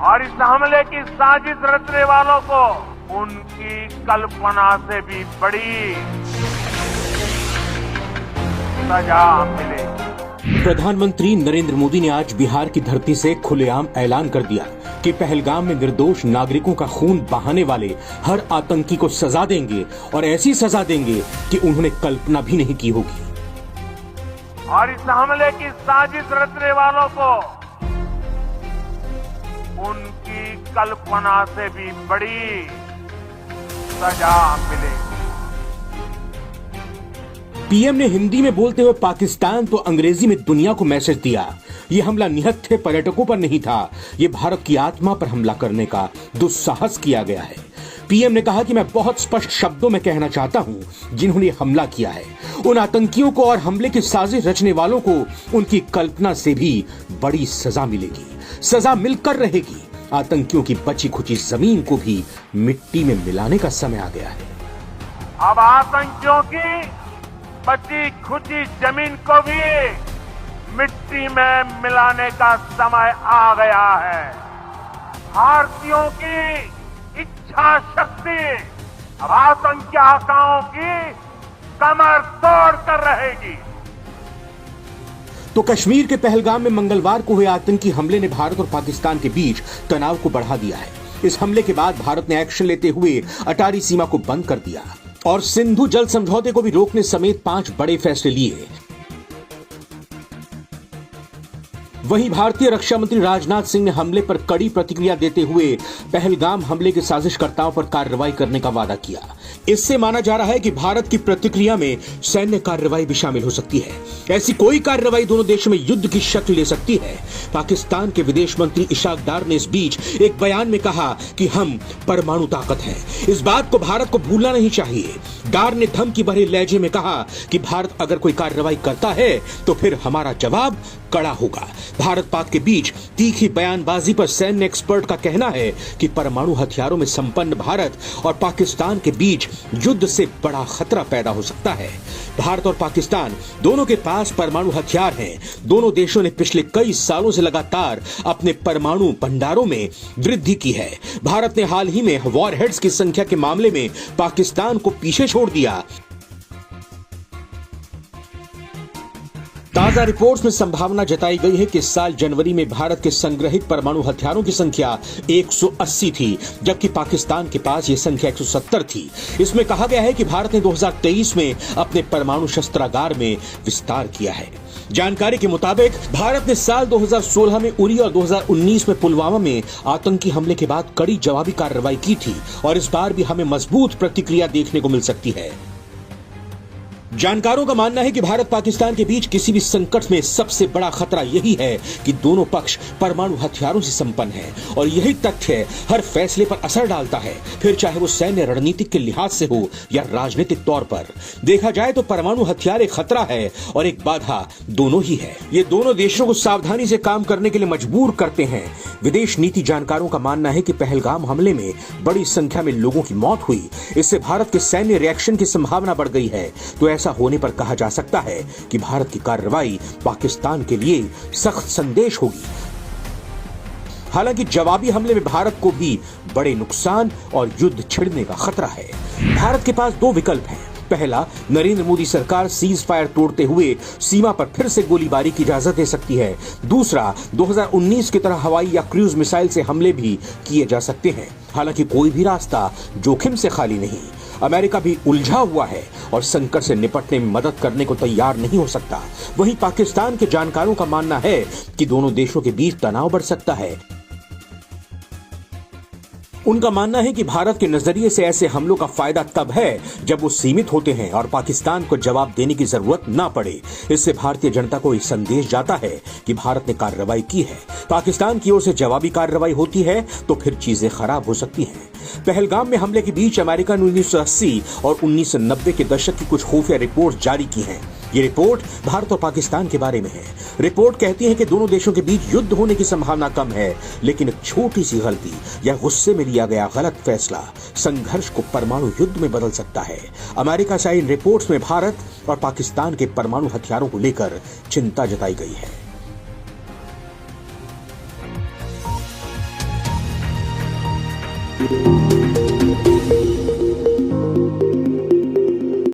और इस हमले की साजिश रचने वालों को उनकी कल्पना से भी बड़ी सजा मिलेगी। प्रधानमंत्री नरेंद्र मोदी ने आज बिहार की धरती से खुलेआम ऐलान कर दिया कि पहलगाम में निर्दोष नागरिकों का खून बहाने वाले हर आतंकी को सजा देंगे और ऐसी सजा देंगे कि उन्होंने कल्पना भी नहीं की होगी। और इस हमले की साजिश रचने वालों को उनकी कल्पना से भी बड़ी सजा मिलेगी। पीएम ने हिंदी में बोलते हुए पाकिस्तान तो अंग्रेजी में दुनिया को मैसेज दिया। ये हमला निहत्थे पर्यटकों पर नहीं था, ये भारत की आत्मा पर हमला करने का दुस्साहस किया गया है। पीएम ने कहा कि मैं बहुत स्पष्ट शब्दों में कहना चाहता हूं, जिन्होंने हमला किया है उन आतंकियों को और हमले की साजिश रचने वालों को उनकी कल्पना से भी बड़ी सजा मिलेगी। सजा मिलकर रहेगी। आतंकियों की बची खुची जमीन को भी मिट्टी में मिलाने का समय आ गया है। अब आतंकियों की बची खुची जमीन को भी मिट्टी में मिलाने का समय आ गया है। भारतीयों की इच्छा शक्ति अब आतंकी आकाओं की कमर तोड़ कर रहेगी। तो कश्मीर के पहलगाम में मंगलवार को हुए आतंकी हमले ने भारत और पाकिस्तान के बीच तनाव को बढ़ा दिया है। इस हमले के बाद भारत ने एक्शन लेते हुए अटारी सीमा को बंद कर दिया और सिंधु जल समझौते को भी रोकने समेत 5 बड़े फैसले लिए। वहीं भारतीय रक्षा मंत्री राजनाथ सिंह ने हमले पर कड़ी प्रतिक्रिया देते हुए पहलगाम हमले के साजिशकर्ताओं पर कार्रवाई करने का वादा किया। इससे माना जा रहा है कि भारत की प्रतिक्रिया में सैन्य कार्रवाई भी शामिल हो सकती है। ऐसी कोई कार्रवाई दोनों देशों में युद्ध की शक्ल ले सकती है। पाकिस्तान के विदेश मंत्री इशाक डार ने इस बीच एक बयान में कहा कि हम परमाणु ताकत हैं। इस बात को भारत को भूलना नहीं चाहिए। डार ने धमकी भरे लहजे में कहा कि भारत अगर कोई कार्रवाई करता है तो फिर हमारा जवाब कड़ा होगा। भारत पाक के बीच तीखी बयानबाजी पर सैन्य एक्सपर्ट का कहना है कि परमाणु हथियारों में संपन्न भारत और पाकिस्तान के बीच युद्ध से बड़ा खतरा पैदा हो सकता है। भारत और पाकिस्तान दोनों के पास परमाणु हथियार हैं। दोनों देशों ने पिछले कई सालों से लगातार अपने परमाणु भंडारों में वृद्धि की है। भारत ने हाल ही में वॉरहेड्स की संख्या के मामले में पाकिस्तान को पीछे छोड़ दिया। ताजा रिपोर्ट्स में संभावना जताई गई है कि इस साल जनवरी में भारत के संग्रहित परमाणु हथियारों की संख्या 180 थी, जबकि पाकिस्तान के पास यह संख्या 170 थी। इसमें कहा गया है कि भारत ने 2023 में अपने परमाणु शस्त्रागार में विस्तार किया है। जानकारी के मुताबिक भारत ने साल 2016 में उरी और 2019 में पुलवामा में आतंकी हमले के बाद कड़ी जवाबी कार्रवाई की थी और इस बार भी हमें मजबूत प्रतिक्रिया देखने को मिल सकती है। जानकारों का मानना है कि भारत पाकिस्तान के बीच किसी भी संकट में सबसे बड़ा खतरा यही है कि दोनों पक्ष परमाणु हथियारों से संपन्न हैं और यही तथ्य हर फैसले पर असर डालता है, फिर चाहे वो सैन्य रणनीतिक के लिहाज से हो या राजनीतिक तौर पर। देखा जाए तो परमाणु हथियार एक खतरा है और एक बाधा दोनों ही है। ये दोनों देशों को सावधानी से काम करने के लिए मजबूर करते हैं। विदेश नीति जानकारों का मानना है कि पहलगाम हमले में बड़ी संख्या में लोगों की मौत हुई। इससे भारत के सैन्य रिएक्शन की संभावना बढ़ गई है। तो ऐसा होने पर कहा जा सकता है कि भारत की कार्रवाई पाकिस्तान के लिए सख्त संदेश होगी। हालांकि जवाबी हमले में भारत को भी बड़े नुकसान और युद्ध छिड़ने का खतरा है। भारत के पास 2 विकल्प हैं। पहला, नरेंद्र मोदी सरकार सीज फायर तोड़ते हुए सीमा पर फिर से गोलीबारी की इजाजत दे सकती है। दूसरा, 2019 की तरह हवाई या क्रूज मिसाइल से हमले भी किए जा सकते हैं। हालांकि कोई भी रास्ता जोखिम से खाली नहीं। अमेरिका भी उलझा हुआ है और संकट से निपटने में मदद करने को तैयार नहीं हो सकता। वहीं पाकिस्तान के जानकारों का मानना है कि दोनों देशों के बीच तनाव बढ़ सकता है। उनका मानना है कि भारत के नजरिए से ऐसे हमलों का फायदा तब है जब वो सीमित होते हैं और पाकिस्तान को जवाब देने की जरूरत ना पड़े। इससे भारतीय जनता को ये संदेश जाता है कि भारत ने कार्रवाई की है। पाकिस्तान की ओर से जवाबी कार्रवाई होती है तो फिर चीजें खराब हो सकती हैं। पहलगाम में हमले के बीच अमेरिका ने 1980 और 1990 के दशक की कुछ खुफिया रिपोर्ट जारी की हैं। ये रिपोर्ट भारत और पाकिस्तान के बारे में है। रिपोर्ट कहती है कि दोनों देशों के बीच युद्ध होने की संभावना कम है, लेकिन एक छोटी सी गलती या गुस्से में लिया गया गलत फैसला संघर्ष को परमाणु युद्ध में बदल सकता है। अमेरिका से इन रिपोर्ट्स में भारत और पाकिस्तान के परमाणु हथियारों को लेकर चिंता जताई गई है। है।